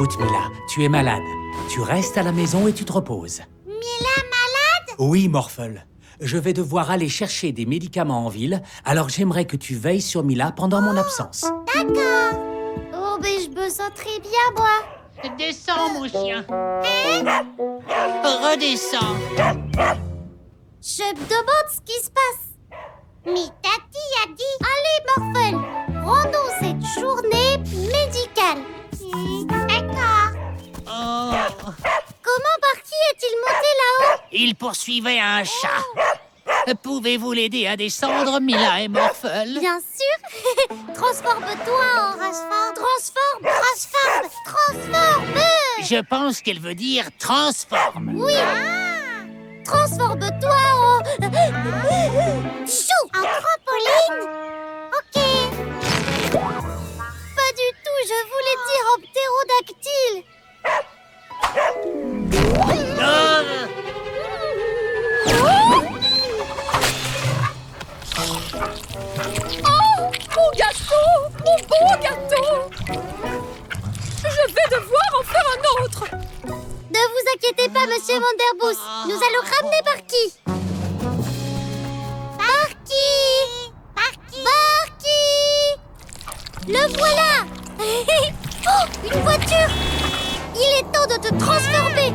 Écoute, Mila, tu es malade. Tu restes à la maison et tu te reposes. Mila malade? Oui, Morphle. Je vais devoir aller chercher des médicaments en ville, alors j'aimerais que tu veilles sur Mila pendant mon absence. D'accord. Oh, mais je me sens très bien, moi. Descends, mon chien. Redescends. Je me demande ce qui se passe. Mais Tati a dit... Allez, Morphle, rendons cette journée médicale. D'accord. Oh. Comment Barky est-il monté là-haut? Il poursuivait un chat. Pouvez-vous l'aider à descendre, Mila et Morphle? Bien sûr. Transforme-toi en race-forme. Transforme. Je pense qu'elle veut dire transforme. Oui. Transforme-toi en... Chou. En trampoline. Ok. Pas du tout, je voulais dire en ptérodactyle. Oh, mon gâteau! Mon beau gâteau! Je vais devoir en faire un autre! Ne vous inquiétez pas, Monsieur Vanderbos. Nous allons ramener Barky. Barky! Le voilà. Oh, une voiture. Il est temps de te transformer.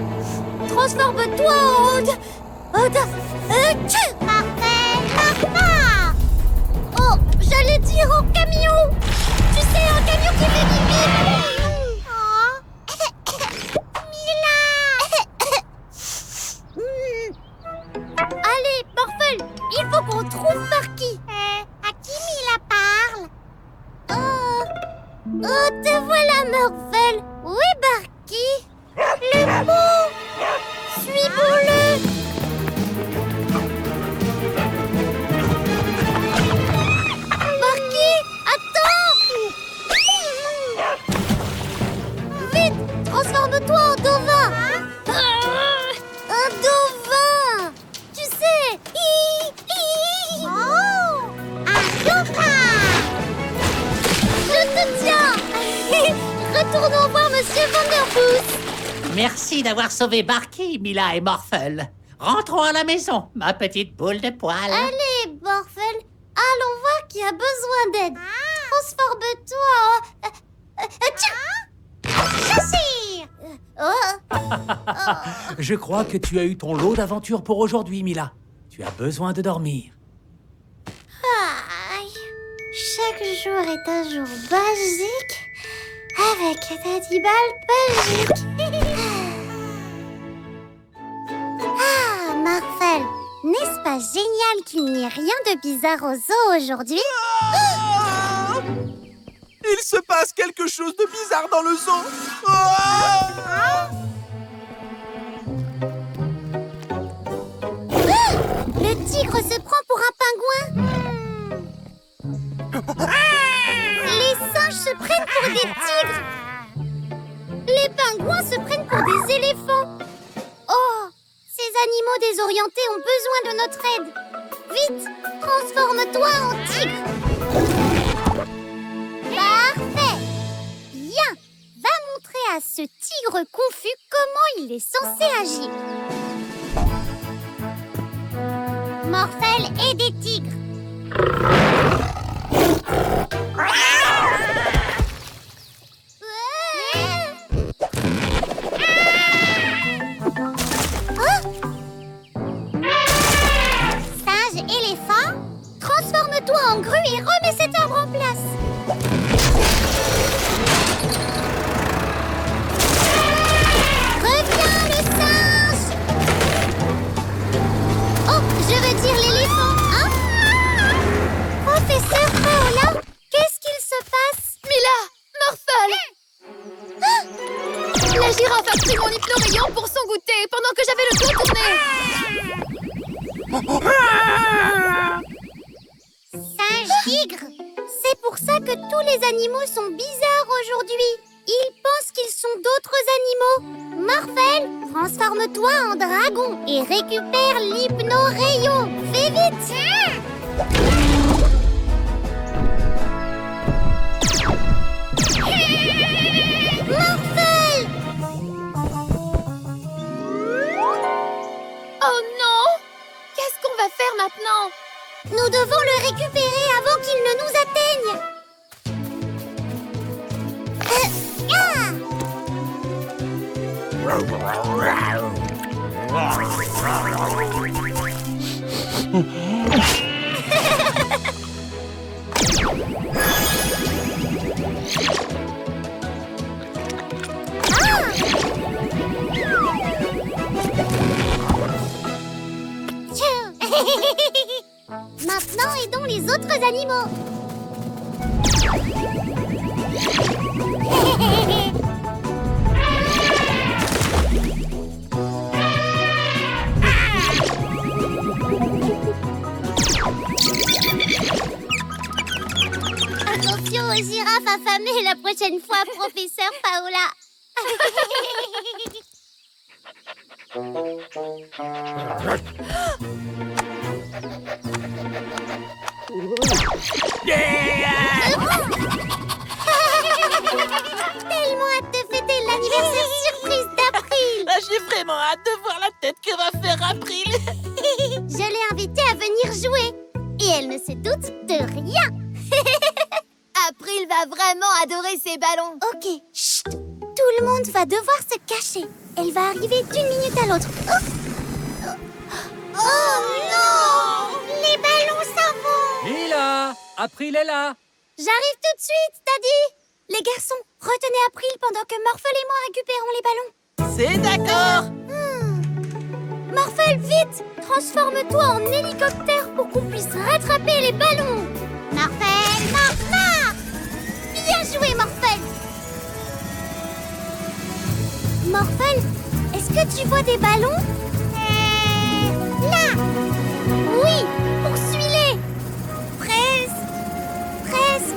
Transforme-toi en... Parfait. Oh, j'allais dire en camion. Tu sais, un camion qui fait pipi. Allez, Morphle, il faut qu'on trouve Barky. À qui Mila parle? Oh, te voilà, Morphle. Où est Barky? Le pot. Suivons-le. Barky, attends. Vite, transforme-toi en dauphin. Un dauphin. Tu sais. Oh, un dauphin. Je te tiens. Retournons voir Monsieur Vanderbos. Merci d'avoir sauvé Barky, Mila et Morphle. Rentrons à la maison, ma petite boule de poil. Allez, Morphle, allons voir qui a besoin d'aide. Transforme-toi en... Chassir. Je crois que tu as eu ton lot d'aventures pour aujourd'hui, Mila. Tu as besoin de dormir. Aïe. Chaque jour est un jour magique avec Daddy Balpagique. Ah, Morphle, n'est-ce pas génial qu'il n'y ait rien de bizarre au zoo aujourd'hui? Ah! Il se passe quelque chose de bizarre dans le zoo. Ah! Le tigre se prend pour un pingouin. Les singes se prennent pour des tigres. Les pingouins se prennent pour des éléphants. Oh, ces animaux désorientés ont besoin de notre aide. Vite, transforme-toi en tigre. Parfait. Bien, va montrer à ce tigre confus comment il est censé agir. Morphle et des tigres. Singe, éléphant, transforme-toi en grue et remets cet arbre en place. Reviens, le singe. Oh, je veux dire l'éléphant, hein? Professeur Paola, qu'est-ce qu'il se passe? Mila! Morphle! La girafe a pris mon hypno-rayon pour son goûter pendant que j'avais le dos tourné. Singe tigre, c'est pour ça que tous les animaux sont bizarres aujourd'hui. Ils pensent qu'ils sont d'autres animaux. Morphle, transforme-toi en dragon et récupère l'hypno-rayon. Fais vite! Morphle! faire maintenant? Nous devons le récupérer avant qu'il ne nous atteigne. Maintenant, aidons les autres animaux. Attention aux girafes affamées la prochaine fois, professeur Paola. Tellement hâte de fêter l'anniversaire surprise d'April. J'ai vraiment hâte de voir la tête que va faire April. Je l'ai invitée à venir jouer. Et elle ne se doute de rien. April va vraiment adorer ses ballons. Ok, chut. Tout le monde va devoir se cacher. Elle va arriver d'une minute à l'autre. Oh non! Les ballons s'en vont. Mila, April est là. J'arrive tout de suite, Daddy. Les garçons, retenez April pendant que Morphle et moi récupérons les ballons. C'est d'accord. Morphle, vite! Transforme-toi en hélicoptère pour qu'on puisse rattraper les ballons. Morphle, Morphle! Bien joué, Morphle! Morphle, est-ce que tu vois des ballons? Là! Oui, poursuis-les! Presque! Presque!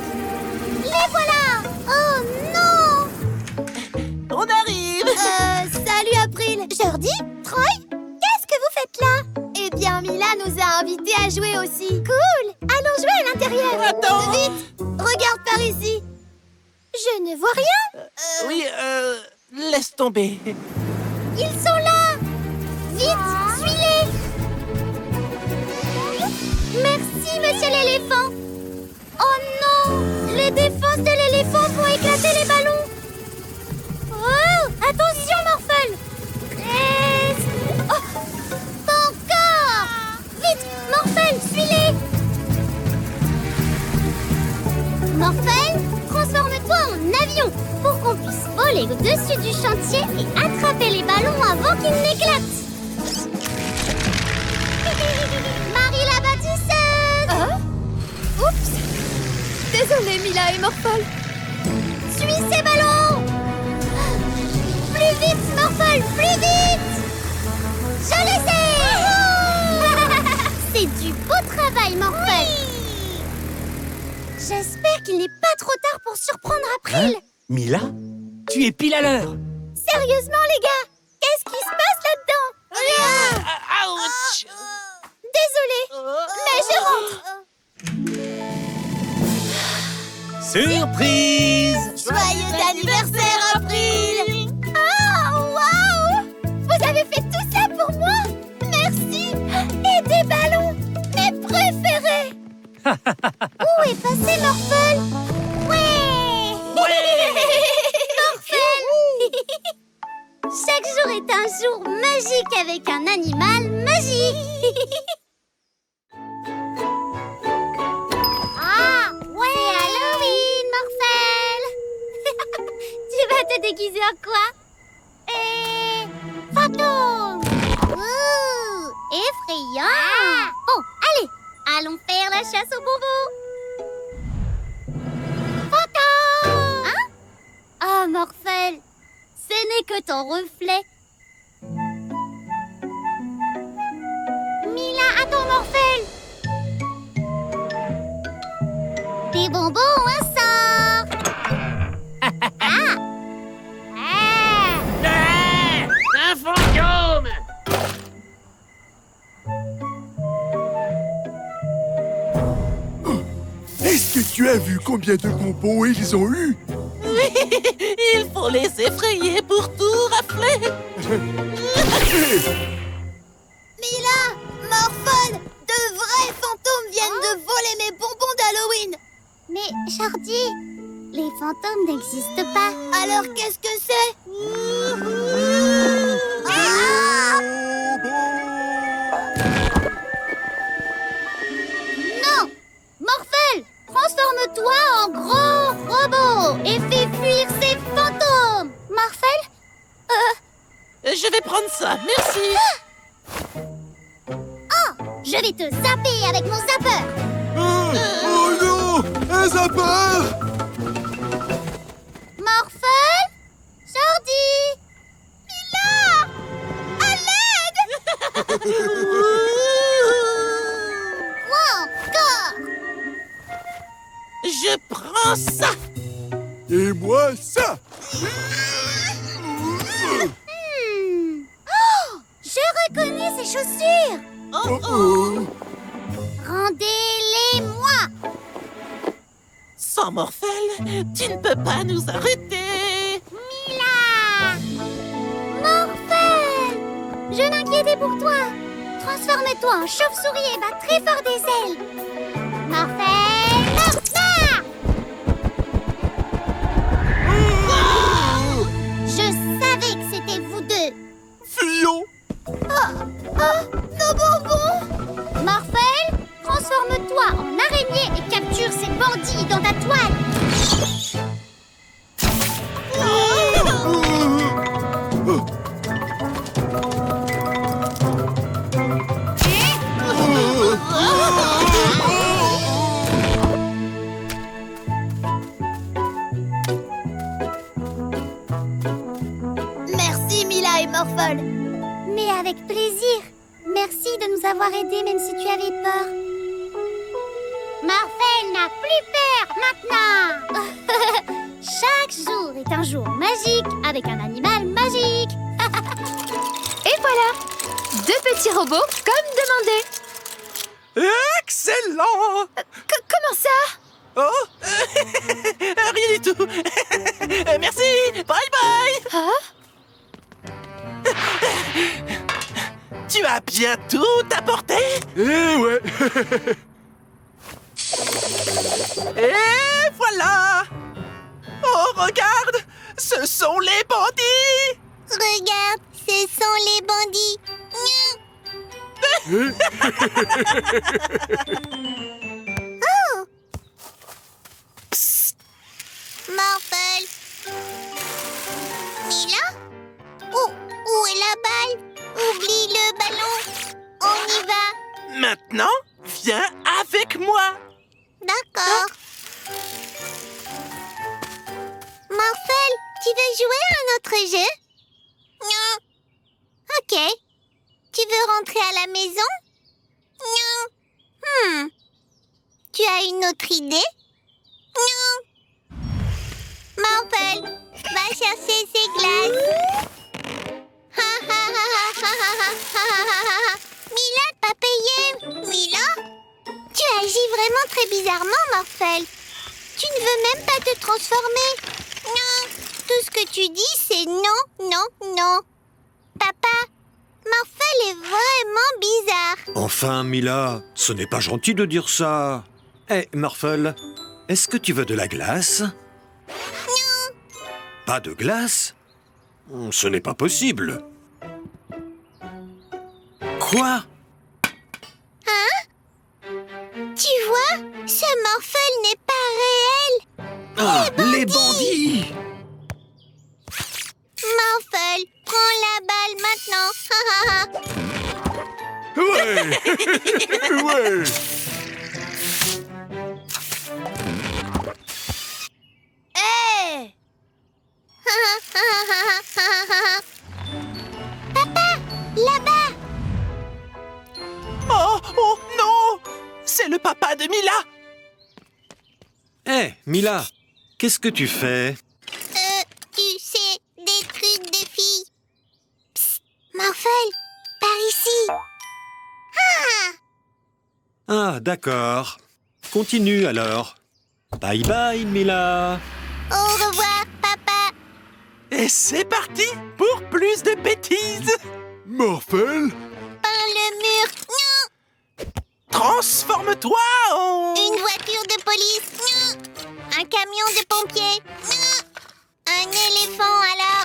Les voilà! Oh non! On arrive. Salut April. Jordi? Troy? Qu'est-ce que vous faites là? Eh bien, Mila nous a invités à jouer aussi. Cool! Allons jouer à l'intérieur! Attends. Vite, regarde par ici. Je ne vois rien! Oui, laisse tomber. Ils sont là! Vite, suis-les! Merci, monsieur l'éléphant! Oh non! Les défenses de l'éléphant vont éclater les ballons! Oh! Attention, Morphle! Presque! Oh! Pas encore! Vite, Morphle, suis-les! Morphle, transforme-toi en avion pour qu'on puisse voler au-dessus du chantier et attraper les ballons avant qu'ils n'éclatent. Marie la bâtisseuse! Oups. Désolée, Mila et Morphle. Suis ces ballons! Plus vite, Morphle, plus vite! Je les ai! C'est du beau travail, Morphle! J'espère qu'il n'est pas trop tard pour surprendre April. Mila, tu es pile à l'heure. Sérieusement, les gars, qu'est-ce qui se passe là-dedans? Ouch. Désolée, mais je rentre. Surprise! Joyeux anniversaire, April. Oh, waouh! Vous avez fait tout ça pour moi? Merci! Et des ballons, mes préférés! Où est passé Morphle? Ouais! Morphle! Chaque jour est un jour magique avec un animal magique! Ah! Ouais! C'est Halloween, Morphle! Tu vas te déguiser en quoi? Fantôme! Ouh! Effrayant! Bon, allez! Allons faire la chasse aux bonbons! Fantôme! Hein? Ah, Morphle! Ce n'est que ton reflet! Mila, attends, Morphle! Des bonbons, un sort! Ah! Un fantôme! Est-ce que tu as vu combien de bonbons ils ont eu? Il faut les effrayer pour tout rafler. Mila, Morphle, de Shorty, les fantômes n'existent pas. Alors qu'est-ce que c'est? Non! Morphel, transforme-toi en gros robot et fais fuir ces fantômes! Morphel? Je vais prendre ça, merci. Oh! Je vais te zapper avec mon zappeur! Oh non! Un zappeur! Morphel? Jordi? Mila! À l'aide! Quoi encore? Je prends ça. Et moi, ça! Oh! Je reconnais ces chaussures! Oh oh! Rendez-les-moi! Sans Morphel, tu ne peux pas nous arrêter. Mila! Morphel! Je m'inquiétais pour toi! Transforme-toi en chauve-souris et bat très fort des ailes! Morphel! Morphel! Je savais que c'était vous deux! Fuyons! Oh, nos bonbons! Morphel, transforme-toi en araignée et capture ces bandits dans ta toile! Merci Mila et Morphel! Mais avec plaisir! Merci de nous avoir aidés même si tu avais peur. Morphel n'a plus peur maintenant. Chaque jour est un jour magique avec un animal magique. Et voilà, 2 petits robots comme demandé. Excellent! Comment ça? Oh! Rien du tout. Merci. Bye bye. Hein? Tu as bien tout apporté. Eh ouais! Et voilà. Oh, regarde. Ce sont les bandits. Regarde, ce sont les bandits. Oh! Psst. Morphel. Mila? Où est la balle? Oublie le ballon. On y va. Maintenant, viens avec moi. D'accord. Morphel, tu veux jouer à un autre jeu? Non. Ok. Tu veux rentrer à la maison? Non. Tu as une autre idée? Non. Morphel, va chercher ces glaces. Mila, pas payé. Mila? Tu agis vraiment très bizarrement, Morphel. Tu ne veux même pas te transformer. Non. Tout ce que tu dis, c'est non, non, non. Papa, Morphel est vraiment bizarre. Enfin, Mila, ce n'est pas gentil de dire ça. Hé, Morphel, est-ce que tu veux de la glace? Non. Pas de glace? Ce n'est pas possible. Quoi? Tu vois, ce Morphel n'est pas réel. Ah, les bandits! Morphel, prends la balle maintenant. Ouais! Ouais! Hey! Papa, là-bas. Oh non. C'est le papa de Mila. Hé, Mila, qu'est-ce que tu fais? Tu sais, des trucs de filles. Psst, Morphel, par ici. Ah, d'accord. Continue alors. Bye bye, Mila. Au revoir, papa. Et c'est parti pour plus de bêtises. Morphel? Par le mur. Non. Transforme-toi en... Une voiture de police. Non. Un camion de pompiers. Un éléphant alors.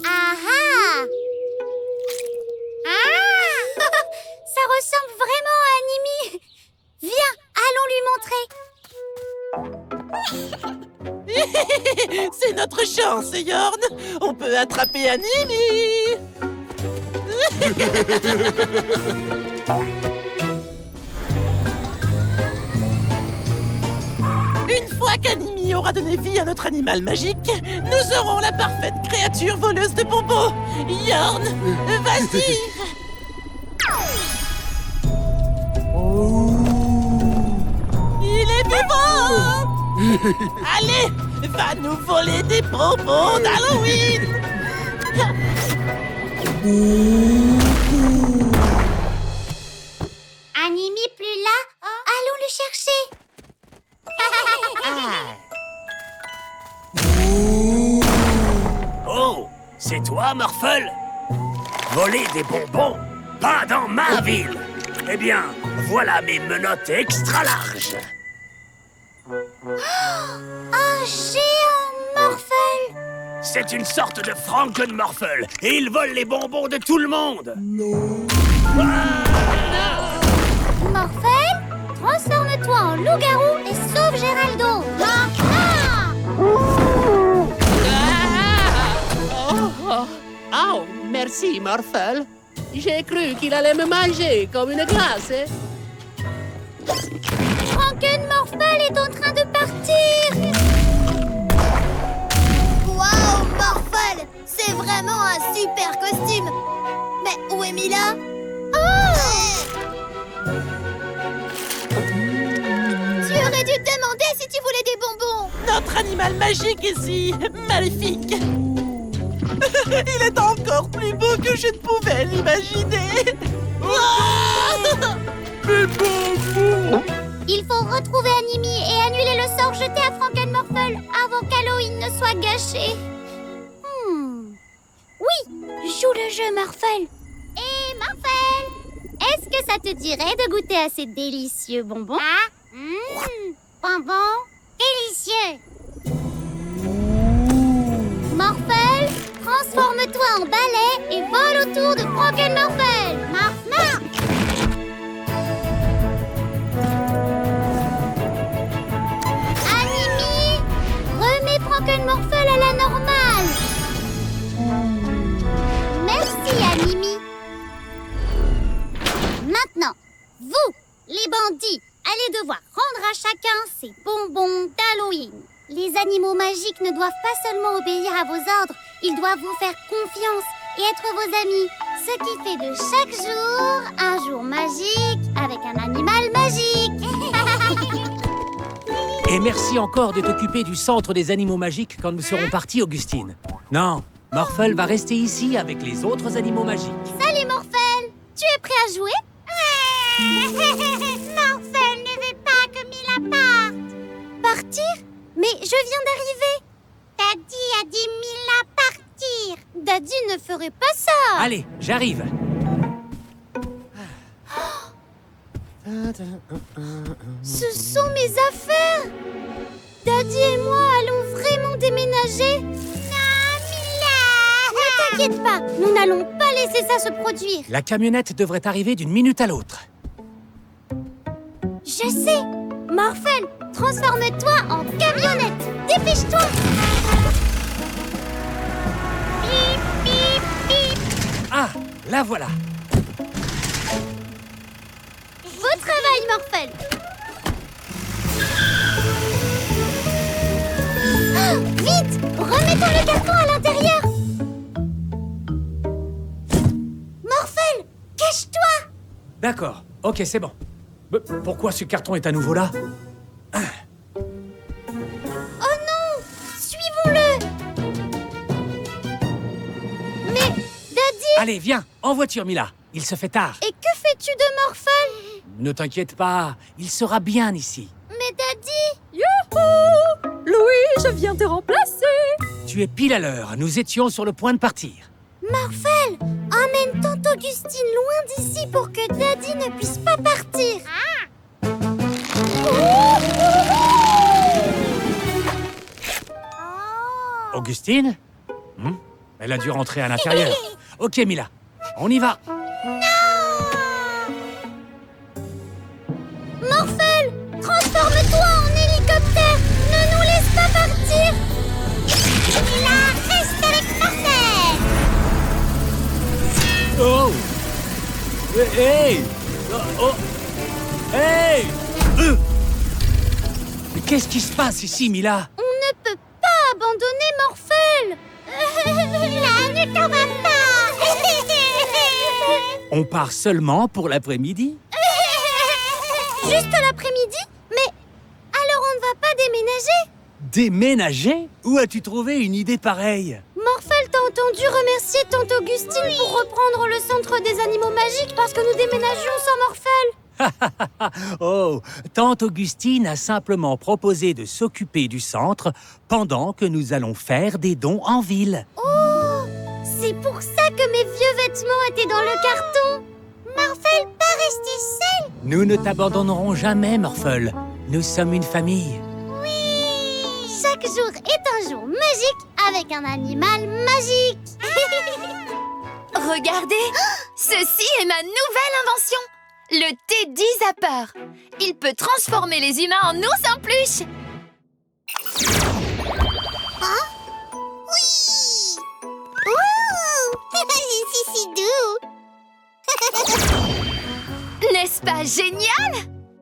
Ah ah! Ah! Ça ressemble vraiment à Animi. Viens, allons lui montrer. C'est notre chance, Yorn. On peut attraper Animi. Une fois qu'Animi aura donné vie à notre animal magique, nous aurons la parfaite créature voleuse de bonbons. Yorn, vas-y. Il est vivant. Allez, va nous voler des bonbons d'Halloween. Animi plus là. Allons le chercher. Oh, c'est toi, Morphle? Voler des bonbons? Pas dans ma ville! Eh bien, voilà mes menottes extra larges. Un géant Morphle. C'est une sorte de Frankenmorphle et il vole les bonbons de tout le monde. Morphle, transforme-toi en loup-garou et sauve Géraldo. Oh, merci, Morphle. J'ai cru qu'il allait me manger comme une glace. Frankenmorphle est en train de partir. Waouh, Morphle, c'est vraiment un super costume. Mais où est Mila? Tu aurais dû demander si tu voulais des bonbons. Notre animal magique est si maléfique. Il est encore plus beau que je ne pouvais l'imaginer. Il faut retrouver Animi et annuler le sort jeté à Frankenmorphle avant qu'Halloween ne soit gâché. Oui, joue le jeu, Morphle. Et Morphle, est-ce que ça te dirait de goûter à ces délicieux bonbons? Bonbons délicieux. Morphle, transforme-toi en balai et vole autour de Frankenmorphle. Morphle. Animi, remets Frankenmorphle à la normale. Merci, Animi. Maintenant, vous, les bandits, allez devoir rendre à chacun ses bonbons d'Halloween. Les animaux magiques ne doivent pas seulement obéir à vos ordres, ils doivent vous faire confiance et être vos amis. Ce qui fait de chaque jour un jour magique avec un animal magique. Et merci encore de t'occuper du centre des animaux magiques quand nous serons partis, Augustine. Non, Morphle va rester ici avec les autres animaux magiques. Salut Morphle, tu es prêt à jouer? Morphle ne veut pas que Mila parte. Partir? Mais je viens d'arriver. Daddy a dit Mila partir. Daddy ne ferait pas ça. Allez, j'arrive. Ce sont mes affaires. Daddy et moi allons vraiment déménager. Non, Mila. Ne t'inquiète pas, nous n'allons pas laisser ça se produire. La camionnette devrait arriver d'une minute à l'autre. Je sais. Morphle, transforme-toi en camionnette. Dépêche-toi. Bip, bip, bip. Ah, la voilà. Beau travail, Morphle. Ah, vite, remettons le carton à l'intérieur. Morphle, cache-toi. D'accord, ok, c'est bon. Pourquoi ce carton est à nouveau là? Oh non, suivons-le. Mais, Daddy... Allez, viens, en voiture, Mila. Il se fait tard. Et que fais-tu de Morphle? Ne t'inquiète pas, il sera bien ici. Mais Daddy... Youhou! Louis, je viens te remplacer. Tu es pile à l'heure. Nous étions sur le point de partir. Morphel, emmène tante Augustine loin d'ici pour que Daddy ne puisse pas partir. Augustine? Elle a dû rentrer à l'intérieur. Ok, Mila. On y va. Morphel, transforme-toi en hélicoptère. Ne nous laisse pas partir. Mila, reste avec Morphel. Oh! Hey! Oh! Hey! Mais qu'est-ce qui se passe ici, Mila? On ne peut pas abandonner Morphel. Là, ne t'en va pas. On part seulement pour l'après-midi? Juste l'après-midi? Mais alors on ne va pas déménager? Déménager? Où as-tu trouvé une idée pareille? Morphel t'a entendu remercier tante Augustine pour reprendre le centre des animaux magiques parce que nous déménagions sans Morphel. Oh, tante Augustine a simplement proposé de s'occuper du centre pendant que nous allons faire des dons en ville. Oh, c'est pour ça que mes vieux vêtements étaient dans le carton. Morphel, pas rester seul. Nous ne t'abandonnerons jamais, Morphel. Nous sommes une famille. Oui. Chaque jour est un jour magique avec un animal magique. Regardez, ceci est ma nouvelle invention, le Teddy Zapper. Il peut transformer les humains en ours en peluche. Hein? Oui. Ouh. C'est si doux. N'est-ce pas génial?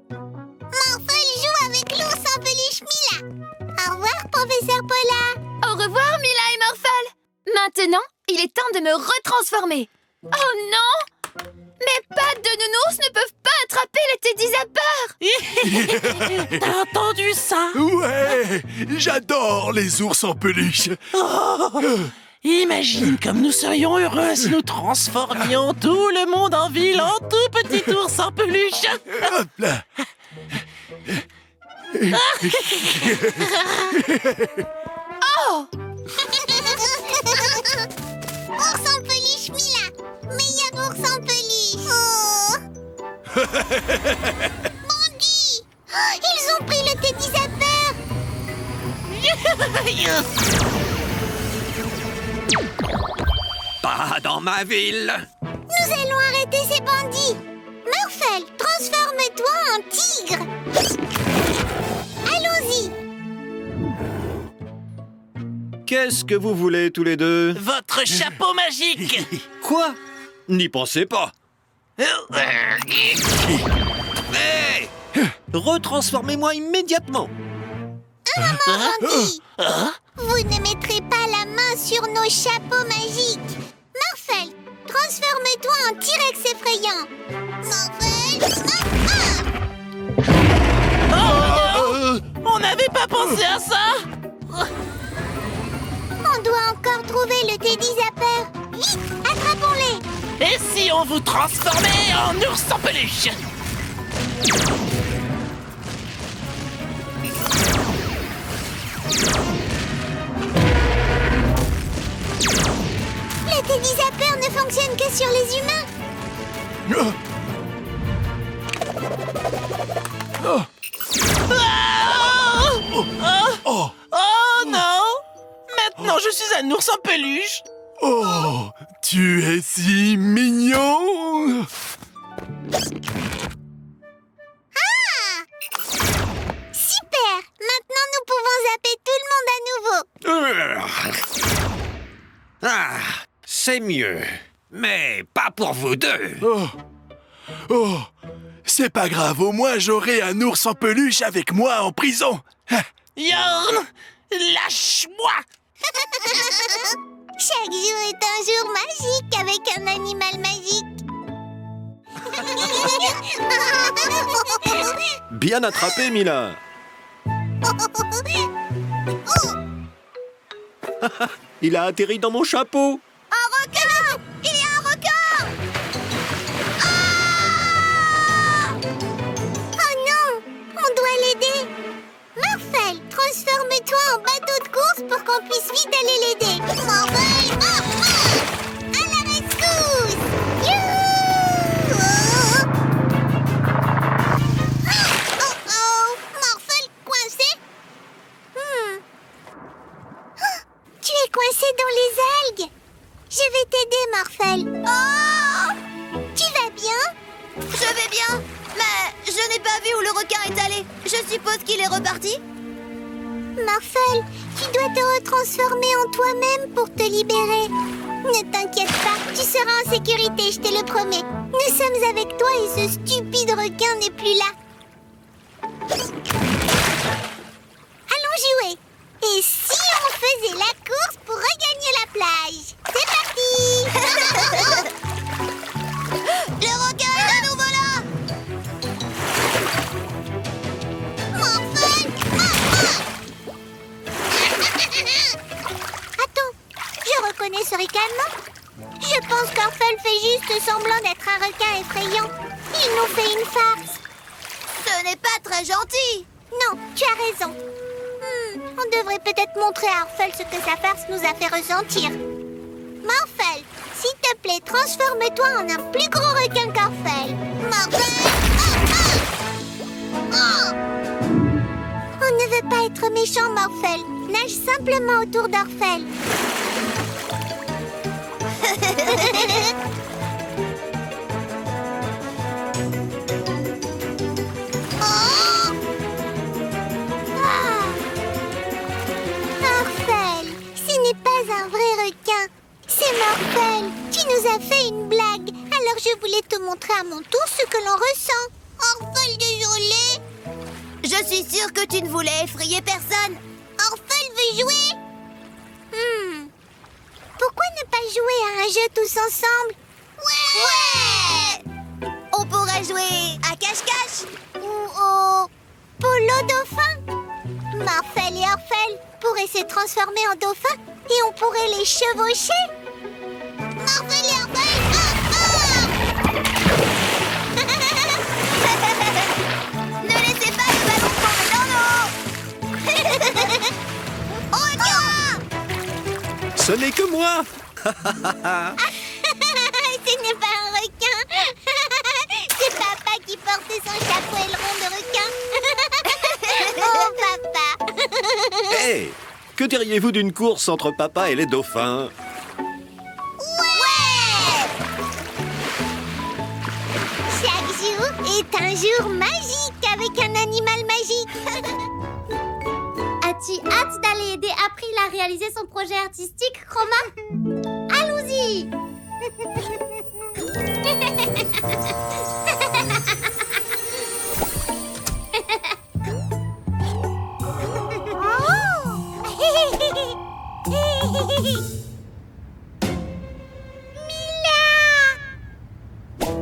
Morphel joue avec l'ours en peluche Mila. Au revoir, professeur Paula. Au revoir, Mila et Morphel. Maintenant, il est temps de me retransformer. Oh non! Mes pattes de nounours ne peuvent pas attraper le Teddy Zapper. T'as entendu ça? Ouais, j'adore les ours en peluche. Imagine comme nous serions heureux si nous transformions tout le monde en ville en tout petit ours en peluche. Hop là. Oh! Ours en peluche Mila. Meilleur ours en peluche. Oh. Mandy. Ils ont pris le Teddy Zapper. Pas dans ma ville! Nous allons arrêter ces bandits. Morphel, transforme-toi en tigre. Allons-y. Qu'est-ce que vous voulez tous les deux? Votre chapeau magique. Quoi? N'y pensez pas! Hey! Retransformez-moi immédiatement! Mandy, vous ne mettrez pas la main sur nos chapeaux magiques. Morphel, transforme-toi en T-Rex effrayant. Morphel. On n'avait pas pensé à ça. On doit encore trouver le Teddy Zapper. Vite, attrapons-les. Et si on vous transformait en ours en peluche? Le Teddy Zapper ne fonctionne que sur les humains. Oh non! Maintenant je suis un ours en peluche. Oh, tu es si mignon. Super. Maintenant, nous pouvons zapper tout le monde à nouveau. Ah, c'est mieux. Mais pas pour vous deux. Oh, c'est pas grave, au moins j'aurai un ours en peluche avec moi en prison. Yorn, lâche-moi! Chaque jour est un jour magique avec un animal magique. Bien attrapé, Mila. Il a atterri dans mon chapeau. Un requin! Il y a un requin! Oh non! On doit l'aider! Morphel, transforme-toi en bateau de course pour qu'on puisse vite aller l'aider. Morphel, à la rescousse! Youhou! Oh, Morphel coincé? Tu es coincé dans les algues. Je vais t'aider, Morphel. Oh! Tu vas bien? Je vais bien, mais je n'ai pas vu où le requin est allé. Je suppose qu'il est reparti. Morphel, tu dois te retransformer en toi-même pour te libérer. Ne t'inquiète pas, tu seras en sécurité, je te le promets. Nous sommes avec toi et ce stupide requin n'est plus là. Allons jouer. Et si on faisait la course pour regagner la plage? C'est parti! Le requin est à nouveau là. Morphel! Attends, je reconnais ce ricanement. Je pense qu'Orphel fait juste semblant d'être un requin effrayant. Il nous fait une farce. Ce n'est pas très gentil. Non, tu as raison. On devrait peut-être montrer à Orphel ce que sa farce nous a fait ressentir. Morphel, s'il te plaît, transforme-toi en un plus gros requin qu'Orphel. Morphel! On ne veut pas être méchant, Morphel. Nage simplement autour d'Orphel. Morphel, ce n'est pas un vrai requin. C'est Morphel. Tu nous as fait une blague. Alors je voulais te montrer à mon tour ce que l'on ressent. Orphel, désolé. Je suis sûre que tu ne voulais effrayer personne. Orphel veut jouer. Pourquoi ne pas jouer à un jeu tous ensemble? Ouais! On pourrait jouer à cache-cache. Ou au polo dauphin? Morphel et Orphel pourraient se transformer en dauphins et on pourrait les chevaucher. Morphel et Orphel! Ne laissez pas le ballon tomber dans l'eau. Ce n'est que moi. Ce n'est pas un requin. C'est papa qui portait son chapeau aileron de requin. Oh, papa. Hé, que diriez-vous d'une course entre papa et les dauphins? Chaque jour est un jour magique avec un animal magique. As-tu hâte d'aller aider April à réaliser son projet artistique, Chroma? Allons-y.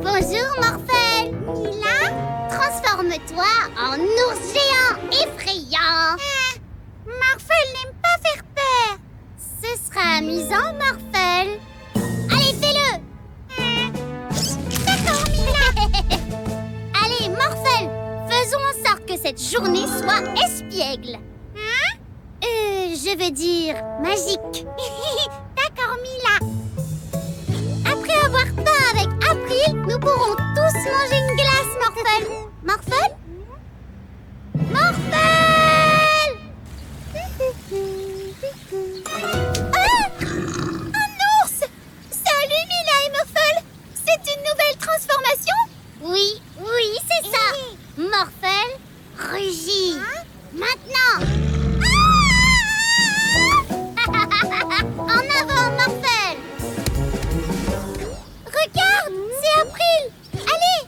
Bonjour, Morphel. Mila, transforme-toi en ours géant effrayant. Morphel n'aime pas faire peur. Ce sera amusant, Morphel. Allez, fais-le. D'accord, Mila. Allez, Morphel, faisons en sorte que cette journée soit espiègle. Je veux dire magique. D'accord, Mila. Après avoir peint avec April, nous pourrons tous manger une glace, Morphel. Morphel? Morphel! Un ours! Salut Mila et Morphel! C'est une nouvelle transformation? Oui, c'est ça. Morphel, rugis. Maintenant. En avant, Morphel. Regarde, c'est April! Allez!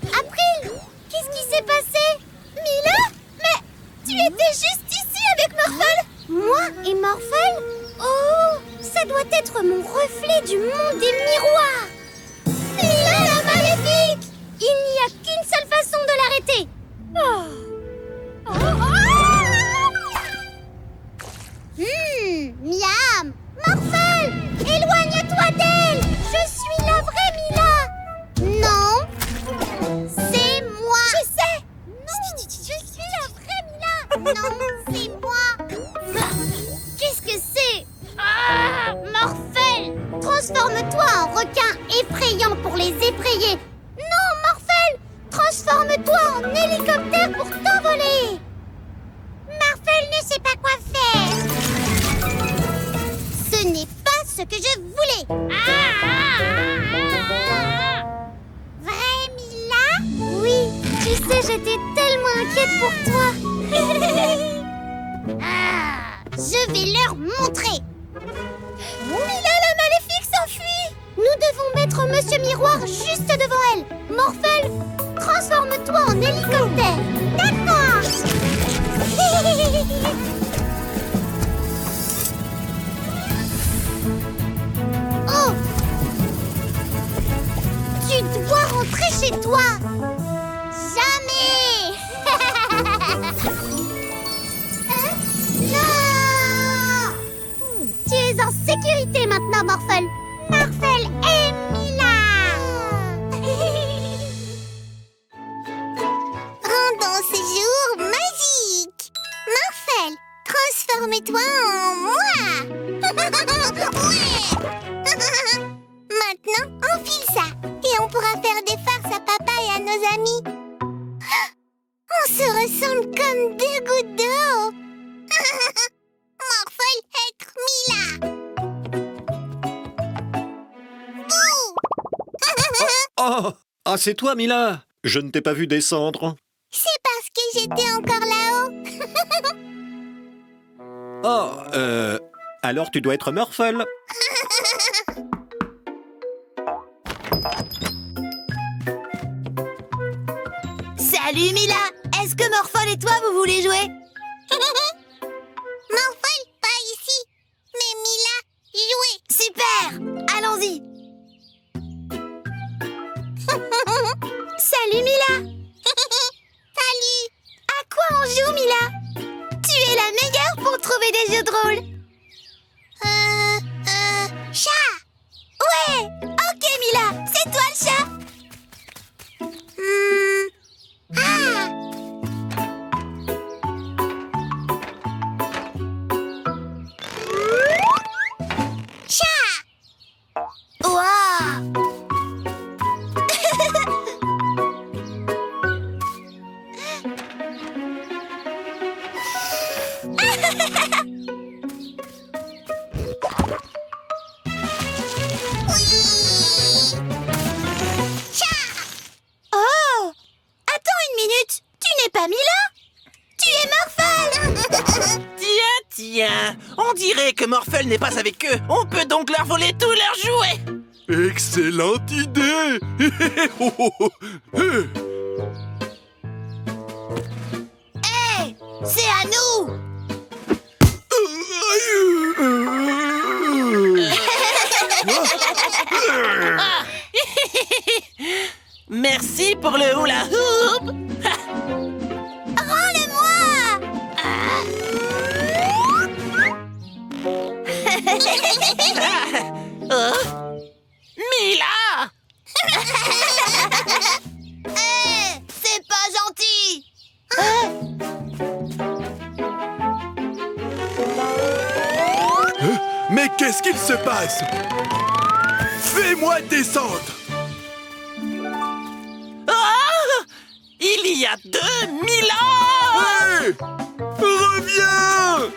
April, qu'est-ce qui s'est passé? Mila? Mais tu étais juste ici avec Morphel! Moi et Morphel? Oh, ça doit être mon reflet du monde des miroirs. Mila la maléfique! Il n'y a qu'une seule façon de l'arrêter. Miam! Morphel! Éloigne-toi d'elle! Je suis la vraie Mila! Non! C'est moi! Je sais! Non! Je suis la vraie Mila! Non, c'est moi! Transforme-toi en requin effrayant pour les effrayer. Non, Morphel, transforme-toi en hélicoptère pour t'envoler. Morphel ne sait pas quoi faire. Ce n'est pas ce que je voulais. Vrai, Mila? Oui, tu sais, j'étais tellement inquiète pour toi. Je vais leur montrer. Mila la maléfique s'enfuit. Nous devons mettre Monsieur Miroir juste devant elle. Morphel, transforme-toi en hélicoptère. D'accord. Oh! Tu dois rentrer chez toi. Jamais. Non! Tu es en sécurité maintenant, Morphel. Morphel et Mila. Rendons ce jour magique. Morphel, transforme-toi en moi. Ouais. Maintenant, enfile ça. Et on pourra faire des farces à papa et à nos amis. On se ressemble comme deux gouttes d'eau. Morphel être Mila. Bouh. Ah, c'est toi, Mila. Je ne t'ai pas vu descendre. C'est parce que j'étais encore là-haut. Alors tu dois être Morphel. Salut Mila. Est-ce que Morphel et toi vous voulez jouer? Morphel, pas ici. Mais Mila, jouer. Super. Allons-y. Salut Mila. Salut. À quoi on joue Mila? Tu es la meilleure pour trouver des jeux drôles. Chat. Ouais. Ok Mila, c'est toi le chat. Chat. Ouah. Oh! Attends une minute! Tu n'es pas Mila? Tu es Morphel! Tiens, on dirait que Morphel n'est pas avec eux. On peut donc leur voler tous leurs jouets. Excellente idée. Hey! C'est à nous! Merci pour le hula hoop. Rends-le-moi! Mila! C'est pas gentil! Mais qu'est-ce qu'il se passe? Fais-moi descendre. Il y a 2000 ans! Hey! Reviens!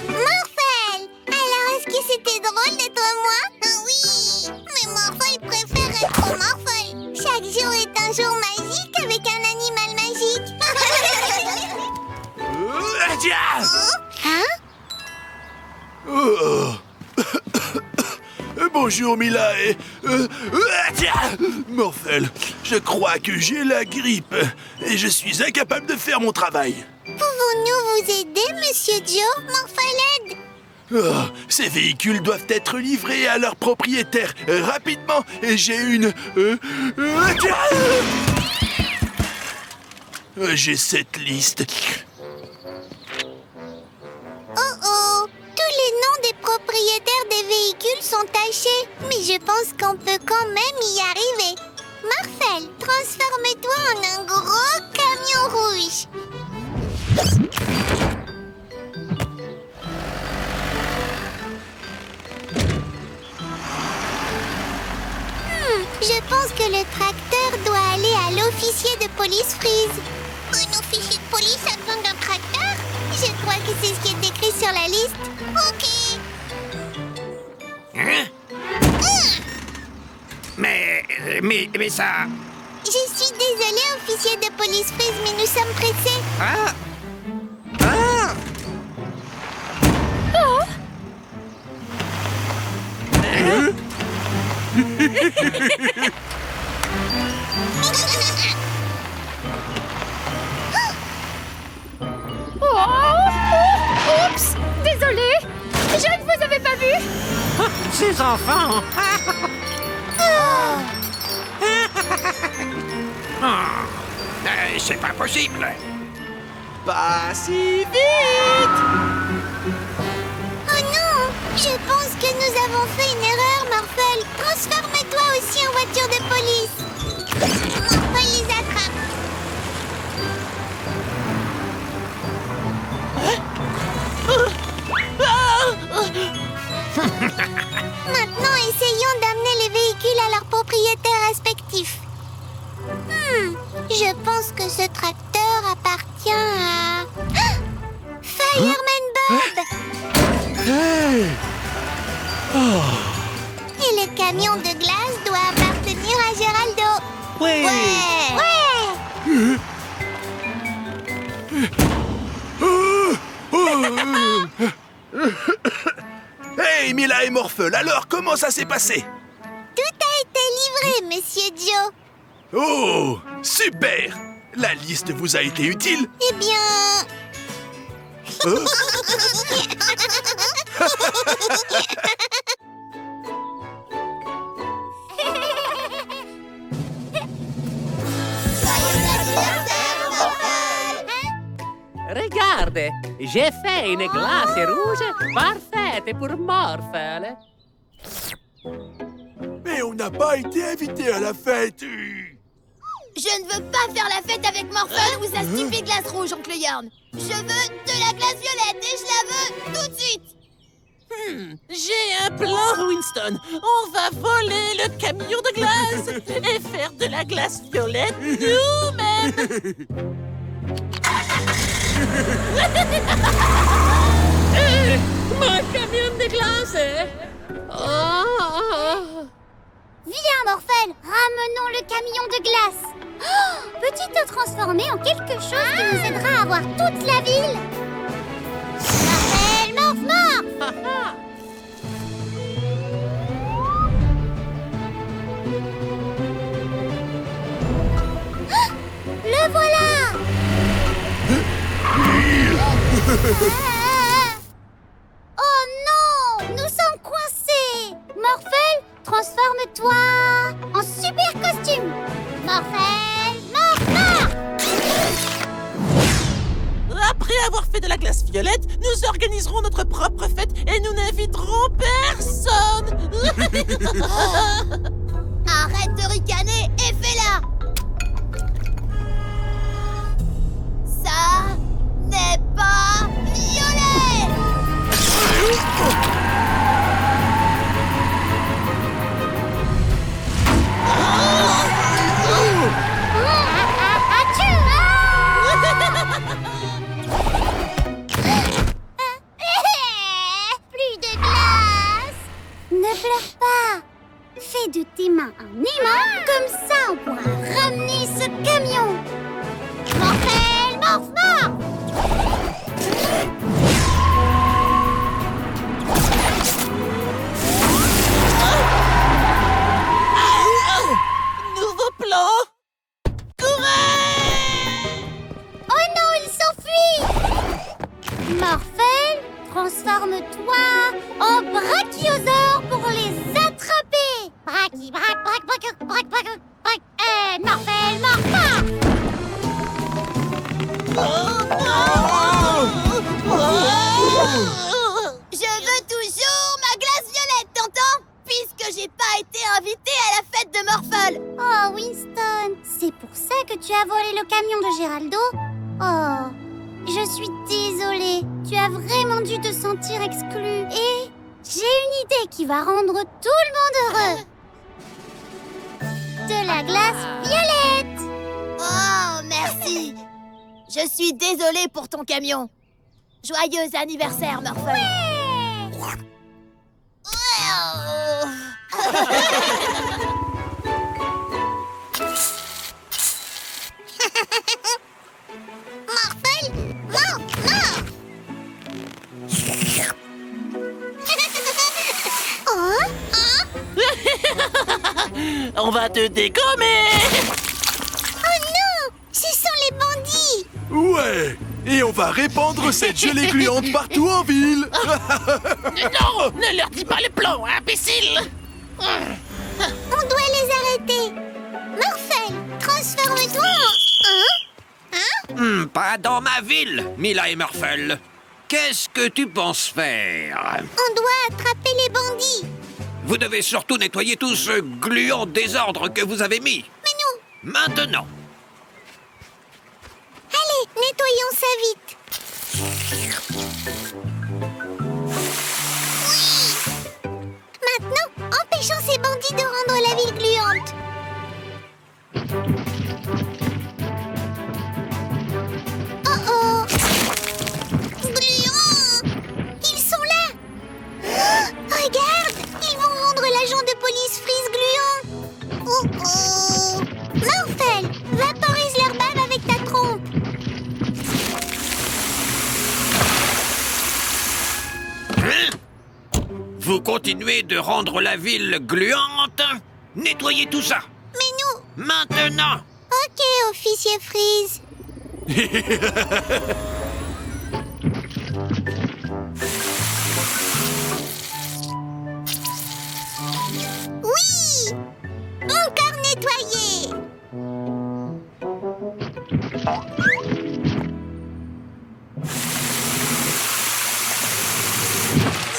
Morphel! Alors est-ce que c'était drôle d'être moi? Oui! Mais Morphel préfère être Morphel. Chaque jour est un jour magique avec un animal magique. Hein? Bonjour Mila et... Morphel, je crois que j'ai la grippe et je suis incapable de faire mon travail. Pouvons-nous vous aider, Monsieur Joe? Morphel aide! Ces véhicules doivent être livrés à leur propriétaire rapidement et j'ai une... J'ai cette liste. Oh! Tous les noms des propriétaires des véhicules sont tachés. Mais je pense qu'on peut quand même y arriver. Morphel, transforme-toi en un gros camion rouge. tracteur doit aller à l'officier de police Freeze. Un officier de police a besoin d'un tracteur? Je crois que c'est ce qui est écrit sur la liste. Ok. Hein? Mais ça... Je suis désolée, officier de police Freeze, mais nous sommes pressés. Ah! Ah! Oups! Désolée! Je ne vous avais pas vu! Ces enfants! C'est pas possible! Pas si vite! Oh non! Je pense que nous avons fait une erreur, Morphle. Transforme-toi aussi en voiture de police. Morphle les attrape. Maintenant, essayons d'amener les véhicules à leurs propriétaires respectifs. Je pense que ce tracteur appartient à... Ah! Fireman Bob! Et le camion de glace doit appartenir à Geraldo. Oui! Hey, Mila et Morphle, alors comment ça s'est passé? Tout a été livré, Monsieur Joe. Oh, super! La liste vous a été utile? Eh bien... Regarde, j'ai fait une glace rouge parfaite pour Morphle. Mais on n'a pas été invités à la fête! Je ne veux pas faire la fête avec Morphle ou sa stupide glace rouge, oncle Yarn. Je veux de la glace violette et je la veux tout de suite. J'ai un plan, Winston. On va voler le camion de glace et faire de la glace violette nous-mêmes. Mon camion de glace! Oh! Viens, Morphle, ramenons le camion de glace. Oh, peux-tu te transformer en quelque chose qui nous aidera à voir toute la ville? Morphle, morph, morph! Le voilà! Oh non! Nous sommes coincés! Morphle, transforme-toi en super costume! Morphle, morph, morph! Après avoir fait de la glace violette, nous organiserons notre propre fête et nous n'inviterons personne. Arrête de ricaner et fais-la. Ça n'est pas violet. Plus de glace! Ne pleure pas! Fais de tes mains un aimant, comme ça on pourra ramener ce camion! Morphle, morph, morph! Nouveau plan. Oh non, il s'enfuit! Morphle, transforme-toi en brachiosaure pour les attraper! Braki, brac, brac, brac, brac, brac, brac, Morphle, morph, morph! Je veux toujours ma glace violette, t'entends? Puisque j'ai pas été invitée à la fête de Morphle. Oh, Winston, c'est pour ça que tu as volé le camion de Geraldo? Oh, je suis désolée. Tu as vraiment dû te sentir exclu. Et j'ai une idée qui va rendre tout le monde heureux. De de la glace violette. Oh, merci. Je suis désolée pour ton camion. Joyeux anniversaire, Morphle. Morphle, mort. On va te dégommer. Oh non, ce sont les bandits. Ouais. Et on va répandre cette gelée gluante partout en ville. Non, ne leur dis pas le plan, imbécile. On doit les arrêter. Morphle, transforme-toi en... Pas dans ma ville, Mila et Morphle. Qu'est-ce que tu penses faire? On doit attraper les bandits. Vous devez surtout nettoyer tout ce gluant désordre que vous avez mis. Mais nous, Maintenant. allez, nettoyons ça vite. Maintenant, empêchons ces bandits de rendre la ville gluante. Oh oh! Gluant! Ils sont là! Oh, regarde! Ils vont rendre l'agent de police Freeze gluant! Oh oh! Morphle, vaporise leur bave avec ta trompe! Vous continuez de rendre la ville gluante? Nettoyez tout ça. Mais nous... Maintenant. Ok, officier Freeze. Oui! Encore nettoyé!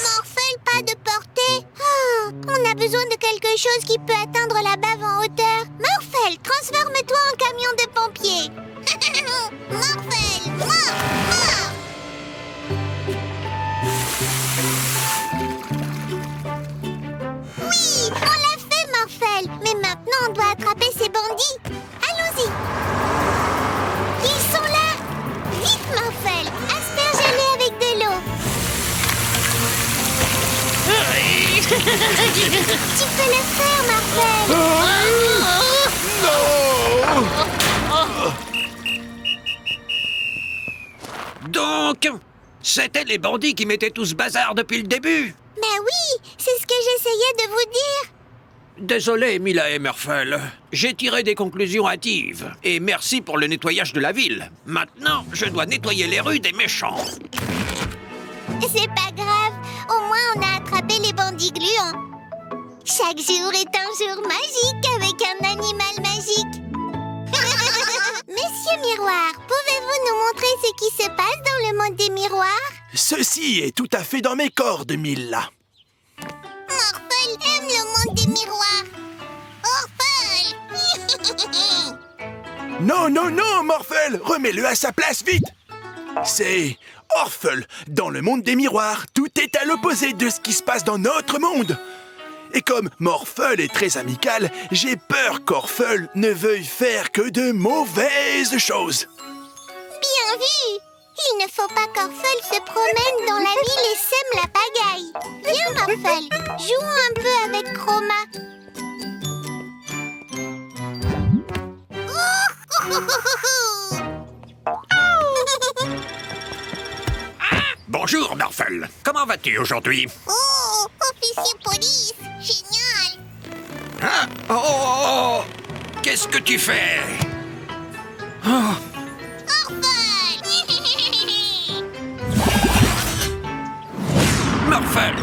Morphle, pas de portée. Oh, on a besoin de quelque chose qui peut atteindre la bave en hauteur. Morphle, transforme-toi en camion de pompier. Morphle, mort. Oui, on l'a fait, Morphle. Mais maintenant, on doit attraper ces bandits. Allons-y. Ils sont là. Vite, Morphle. Asperge-les avec de l'eau. Tu peux le faire, Morphle. Donc, c'était les bandits qui mettaient tout ce bazar depuis le début. Ben oui, c'est ce que j'essayais de vous dire. Désolé, Mila et Morphle. J'ai tiré des conclusions hâtives. Et merci pour le nettoyage de la ville. Maintenant, je dois nettoyer les rues des méchants. C'est pas grave, au moins on a attrapé les bandits gluants. Chaque jour est un jour magique avec un animal magique. Monsieur Miroir, pouvez-vous nous montrer ce qui se passe dans le monde des miroirs? Ceci est tout à fait dans mes cordes, Mila. Morphle aime le monde des miroirs. Morphle! Non, non, non, Morphle, remets-le à sa place vite. C'est Orphle. Dans le monde des miroirs, tout est à l'opposé de ce qui se passe dans notre monde. Et comme Morphle est très amical, j'ai peur qu'Orphle ne veuille faire que de mauvaises choses. Bien vu! Il ne faut pas qu'Orphle se promène dans la ville et sème la pagaille. Viens, Morphle, jouons un peu avec Chroma. Bonjour, Morphle. Comment vas-tu aujourd'hui? Oh, officier police, génial! Hein? Oh, oh, oh, oh. Qu'est-ce que tu fais? Oh. Morphle,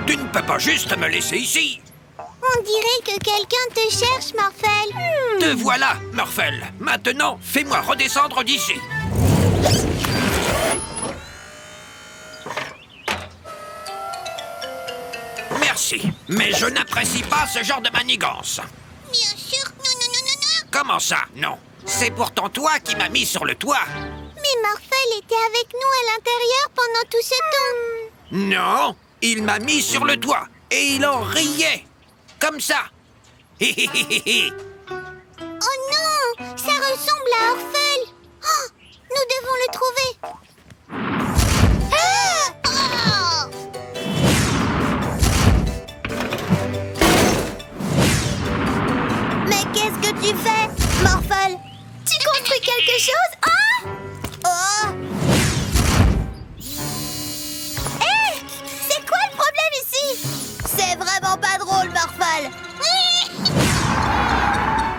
tu ne peux pas juste me laisser ici. On dirait que quelqu'un te cherche, Morphle. Te voilà, Morphle. Maintenant, fais-moi redescendre d'ici. Merci, mais je n'apprécie pas ce genre de manigance. Bien sûr, non. Comment ça, non? C'est pourtant toi qui m'as mis sur le toit. Mais Morphle était avec nous à l'intérieur pendant tout ce temps. Non, il m'a mis sur le toit et il en riait. Comme ça. Hé, hé, hé, hé. ressemble à Orphel. Oh, nous devons le trouver. Mais qu'est-ce que tu fais, Morphel? Tu construis quelque chose? Oh! Hé! C'est quoi le problème ici? C'est vraiment pas drôle, Morphel.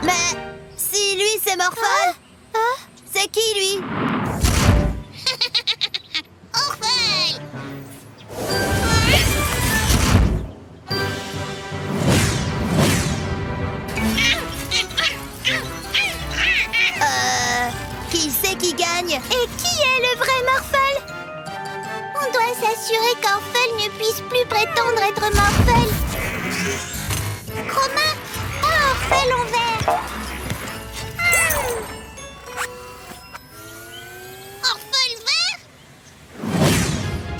Mais si lui c'est Morphel, c'est qui lui? Orphel! Qui c'est qui gagne? Et qui est le vrai Morphel? On doit s'assurer qu'Orphel ne puisse plus prétendre être Morphel. Chroma, Orphel en vert. Orphel vert?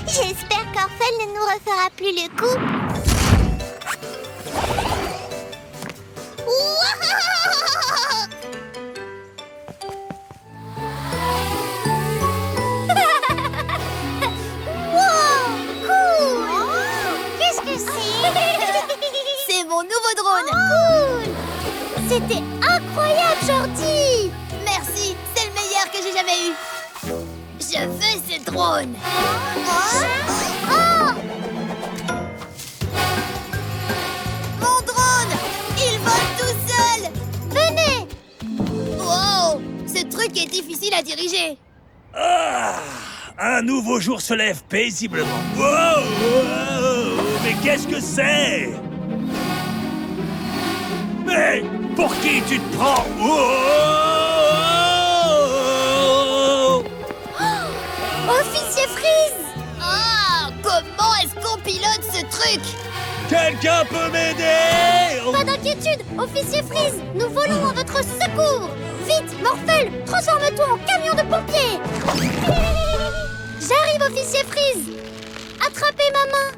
J'espère qu'Orphel ne nous refera plus le coup. C'est mon nouveau drone. Cool. C'était incroyable, Jordi. Merci, c'est le meilleur que j'ai jamais eu. Je veux ce drone. Mon drone, il vole tout seul. Venez. Wow, ce truc est difficile à diriger. Ah, un nouveau jour se lève paisiblement. Wow, wow, mais qu'est-ce que c'est? Mais pour qui tu te prends? Wow. Officier Freeze. Comment est-ce qu'on pilote ce truc? Quelqu'un peut m'aider? Pas d'inquiétude, Officier Freeze. Nous volons à votre secours. Vite, Morphel, transforme-toi en camion de pompiers. J'arrive, Officier Freeze. Attrapez ma main.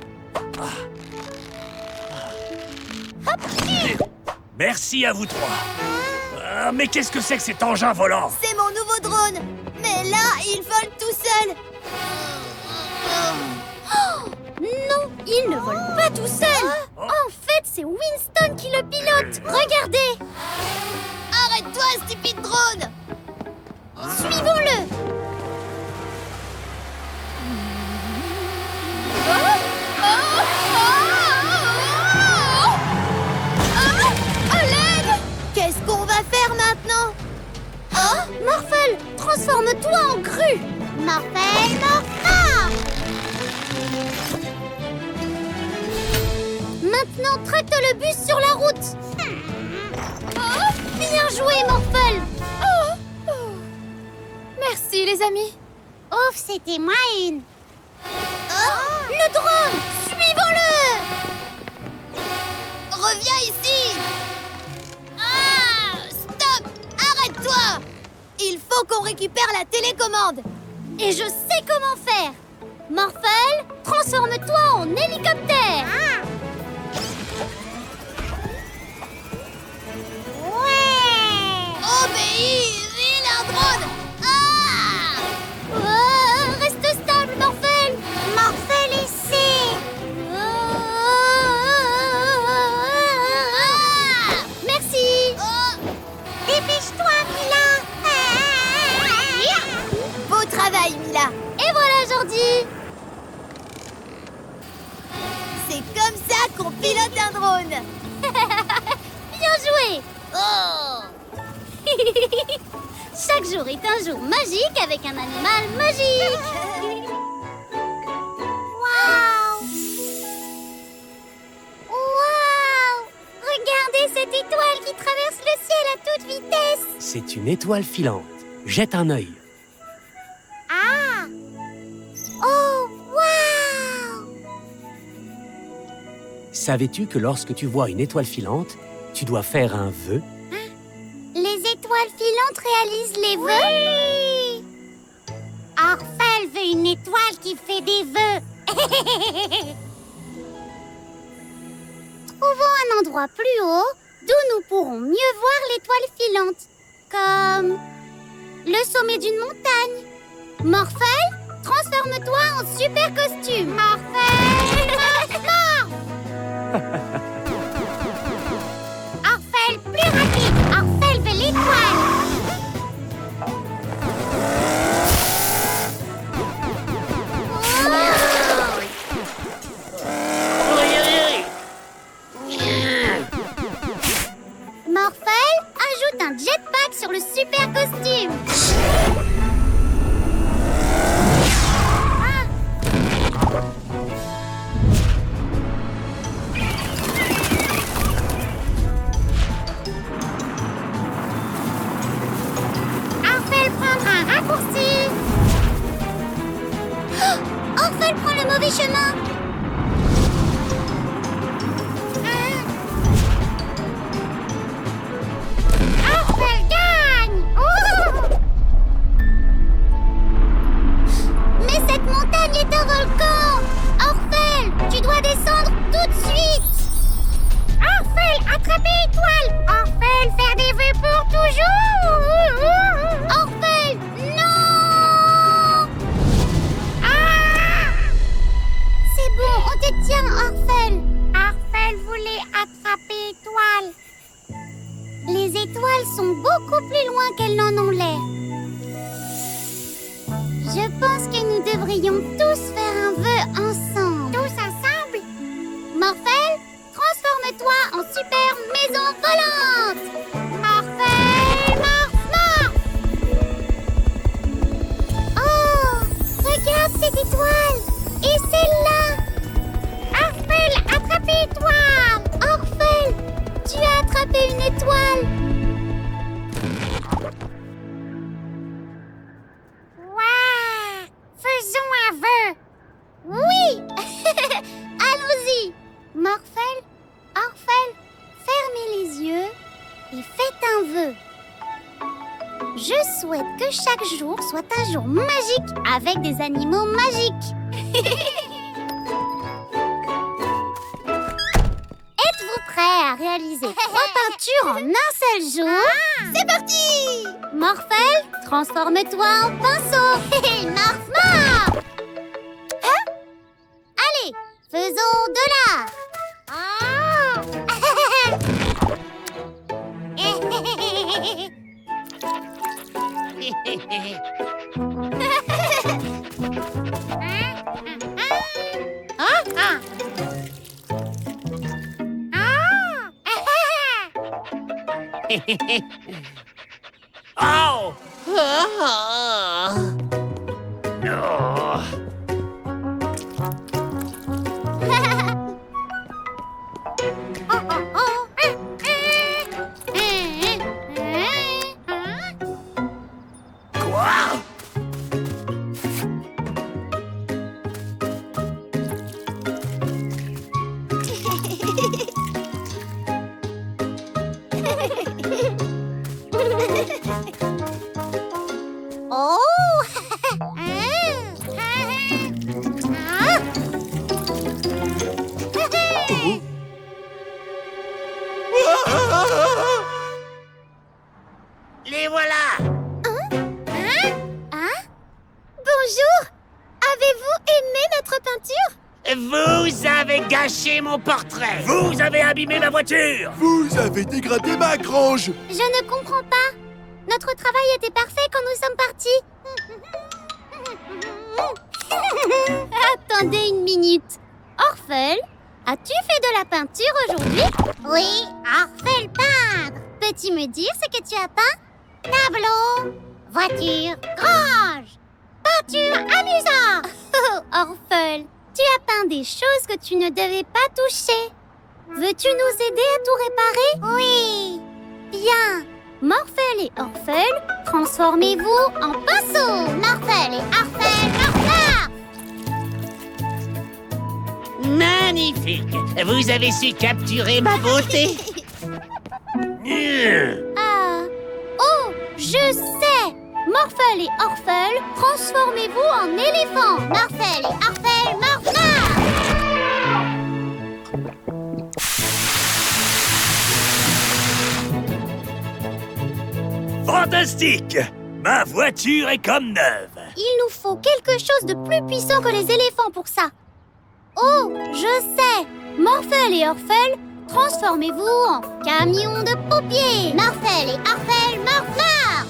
Hop. Merci à vous trois. Mais qu'est-ce que c'est que cet engin volant? C'est mon nouveau drone. Mais là, il vole tout seul. Oh, non, il ne vole pas tout seul. En fait, c'est Winston qui le pilote. Regardez. Arrête-toi, stupide drone. Suivons-le. À l'aide! Qu'est-ce qu'on va faire maintenant? Morphel, transforme-toi en grue. Morphel, Morpha! Maintenant, tracte le bus sur la route. Bien joué, Morphel. Merci, les amis. Ouf, c'était moi une. Le drone, suivons-le. Reviens ici. Stop. Arrête-toi. Il faut qu'on récupère la télécommande. Et je sais comment faire. Morphel, transforme-toi en hélicoptère. Obéis, vilain drone. Reste stable, Morphel. Morphel, essaie. Merci. Dépêche-toi, Mila. Beau travail, Mila. Et voilà, Jordi. C'est comme ça qu'on pilote un drone. Bien joué. Chaque jour est un jour magique avec un animal magique. Waouh! Waouh! Regardez cette étoile qui traverse le ciel à toute vitesse. C'est une étoile filante. Jette un œil. Ah! Oh, waouh! Savais-tu que lorsque tu vois une étoile filante, tu dois faire un vœu? Les étoiles filantes réalisent les vœux? Oui! Orphel veut une étoile qui fait des vœux. Trouvons un endroit plus haut d'où nous pourrons mieux voir l'étoile filante. Comme le sommet d'une montagne. Morphel, transforme-toi en super costume. Morphel, Orphel, plus rapide. Orphel veut l'étoile. Morphel, ajoute un jetpack sur le super costume. Orphel prendra un raccourci. Orphel prend le mauvais chemin. Orphel gagne. Mais cette montagne est un volcan. Orphel, tu dois descendre tout de suite. Orphel, attraper étoile. Orphel, faire des vœux pour toujours. Orphel, non. C'est bon, on te tient, Orphel. Orphel voulait attraper étoile. Les étoiles sont beaucoup plus loin qu'elles n'en ont l'air. Je pense que nous devrions tous faire un vœu ensemble. Tous ensemble? Morphel, transforme-toi en super maison volante. Morphel, morph. Oh, regarde cette étoile. Et celle-là. Orphel, attrape étoile. Orphel, tu as attrapé une étoile. Waouh! Faisons un vœu. Oui. Allons-y. Morphel, Orphel, fermez les yeux et faites un vœu. Je souhaite que chaque jour soit un jour magique avec des animaux magiques. Êtes-vous prêts à réaliser 3 peintures en un seul jour? C'est parti! Morphel, transforme-toi en pinceau. Morph, morph! Hein? Allez, faisons de l'art. Oh! Ah. Oh! Quoi? Oh! Les voilà! Bonjour! Avez-vous aimé notre peinture? Vous avez gâché mon portrait! Vous avez abîmé ma voiture! Vous avez dégradé ma grange. Je ne comprends pas. Notre travail était parfait quand nous sommes partis. Attendez une minute. Orphel, as-tu fait de la peinture aujourd'hui? Oui, Orphel peindre. Peux-tu me dire ce que tu as peint? Tableau, voiture, grange, peinture amusante. Orphel, tu as peint des choses que tu ne devais pas toucher. Veux-tu nous aider à tout réparer? Oui. Bien. Morphel et Orphel, transformez-vous en pinceau. Morphel et Orphel, morph. Magnifique! Vous avez su capturer ma beauté. Ah. Oh, je sais. Morphel et Orphel, transformez-vous en éléphant. Morphel et Orphel, morph. Fantastique! Ma voiture est comme neuve. Il nous faut quelque chose de plus puissant que les éléphants pour ça. Oh, je sais. Morphel et Orphel, transformez-vous en camion de paupiers. Morphel et Orphel, morph-morph.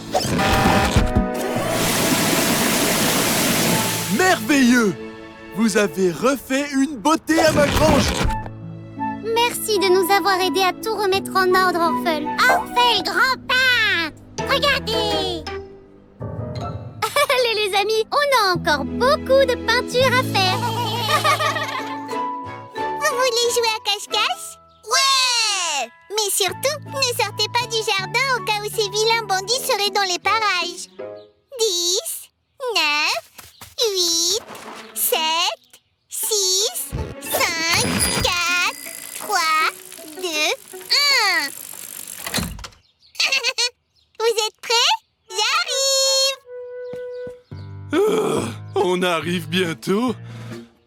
Merveilleux! Vous avez refait une beauté à ma grange! Merci de nous avoir aidés à tout remettre en ordre, Orphel. Orphel, grand peintre! Regardez! Allez, les amis, on a encore beaucoup de peinture à faire. Vous voulez jouer à cache-cache? Ouais! Mais surtout, ne sortez pas du jardin au cas où ces vilains bandits seraient dans les parages. 10, 9, 8, 7, 6, 5, 4, 3, 2, 1. Vous êtes prêts? J'arrive! On arrive bientôt.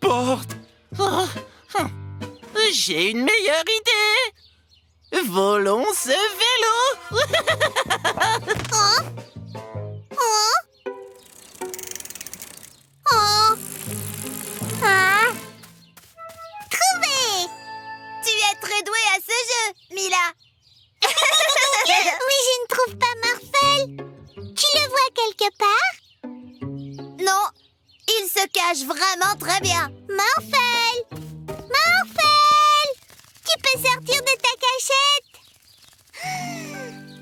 Porte! Oh, j'ai une meilleure idée. Volons ce vélo. Oh! Oh! Oh! Ah! Trouvé! Tu es très douée à ce jeu, Mila. Mais je ne trouve pas Morphel. Tu le vois quelque part? Non, il se cache vraiment très bien. Morphel! Morphel! Tu peux sortir de ta cachette?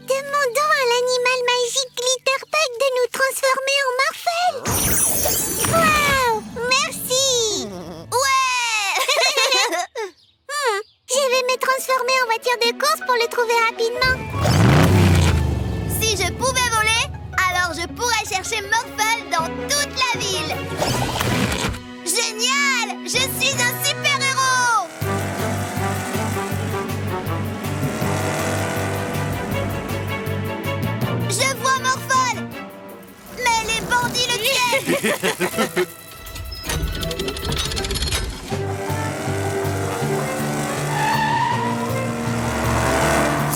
Demandons à l'animal magique Glitterpug de nous transformer en Morphel. Waouh! Merci! Ouais! Je vais me transformer en voiture de course pour le trouver rapidement. Si je pouvais voler, alors je pourrais chercher Morphel dans toute la ville. Génial! Je suis un super-héros! Je vois Morphel! Mais les bandits le tiennent!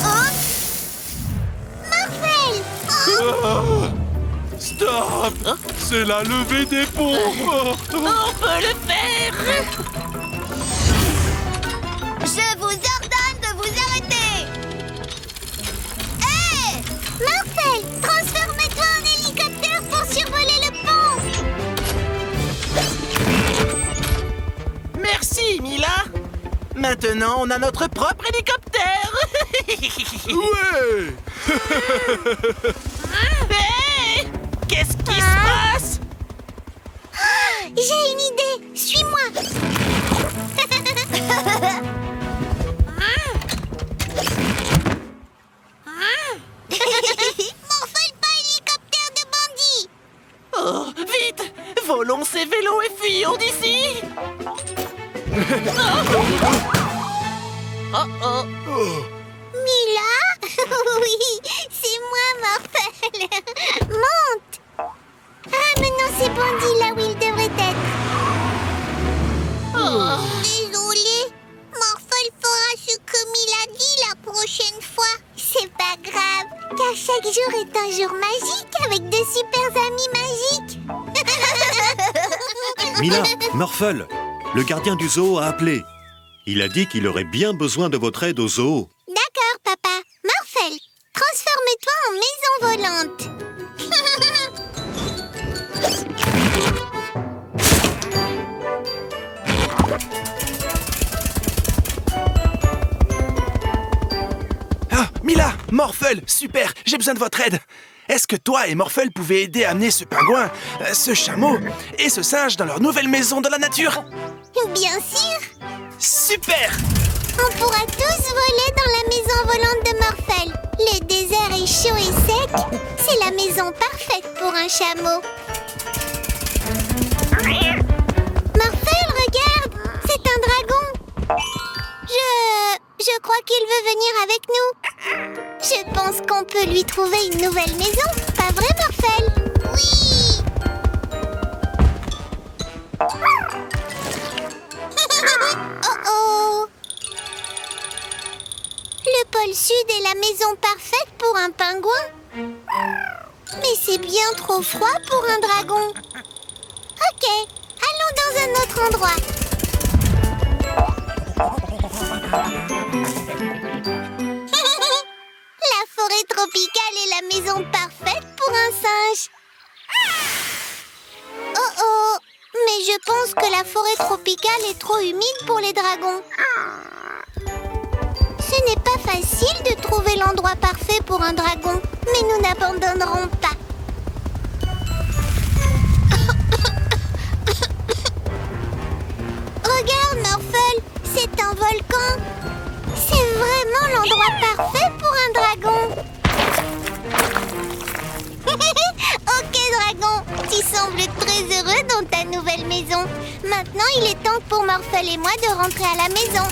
Oh! Morphel! Oh! Stop! C'est la levée des pompes! On peut le faire. Je vous ordonne de vous arrêter! Hé! Morphel, transforme-toi en hélicoptère pour survoler le pont! Merci, Mila. Maintenant, on a notre propre hélicoptère. Ouais! Hey! Qu'est-ce qui se passe? J'ai une idée! Suis-moi! Morphel, pas hélicoptère de bandit! Oh, vite! Volons ces vélos et fuyons d'ici! Oh oh! Mila? Oui, c'est moi, Morphel! Monte! Ramenons ces bandits là où ils devraient être. Désolée, Morphel fera ce que Mila dit la prochaine fois. C'est pas grave, car chaque jour est un jour magique avec de super amis magiques. Mila, Morphel, le gardien du zoo a appelé. Il a dit qu'il aurait bien besoin de votre aide au zoo. D'accord, papa. Morphel, transforme-toi en maison volante. Ah, Mila, Morphel, super, j'ai besoin de votre aide. Est-ce que toi et Morphel pouvez aider à amener ce pingouin, ce chameau et ce singe dans leur nouvelle maison dans la nature? Bien sûr. Super! On pourra tous voler dans la maison volante de Morphel. Le désert est chaud et sec. C'est la maison parfaite pour un chameau. Morphel, regarde! C'est un dragon. Je crois qu'il veut venir avec nous. Je pense qu'on peut lui trouver une nouvelle maison. Pas vrai, Morphel? Oui! Oh oh! Le pôle sud est la maison parfaite pour un pingouin. Mais c'est bien trop froid pour un dragon. Ok, allons dans un autre endroit. La forêt tropicale est la maison parfaite pour un singe. Oh oh, mais je pense que la forêt tropicale est trop humide pour les dragons. Ce n'est pas facile de trouver l'endroit parfait pour un dragon, mais nous n'abandonnerons pas. Regarde, Morphle, c'est un volcan. C'est vraiment l'endroit parfait pour un dragon. Ok, dragon, tu sembles très heureux dans ta nouvelle maison. Maintenant, il est temps pour Morphle et moi de rentrer à la maison.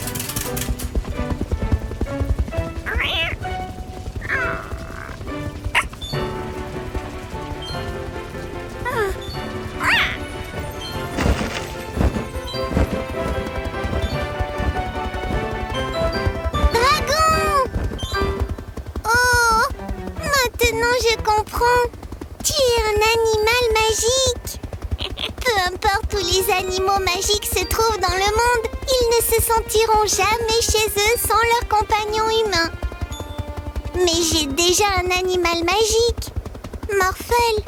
Je comprends. Tu es un animal magique. Peu importe où les animaux magiques se trouvent dans le monde, ils ne se sentiront jamais chez eux sans leur compagnon humain. Mais j'ai déjà un animal magique, Morphle.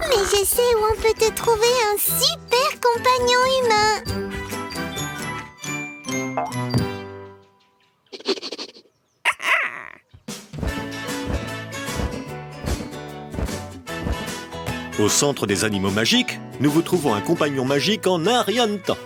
Mais je sais où on peut te trouver un super compagnon humain. Au centre des animaux magiques, nous vous trouvons un compagnon magique en un rien de temps.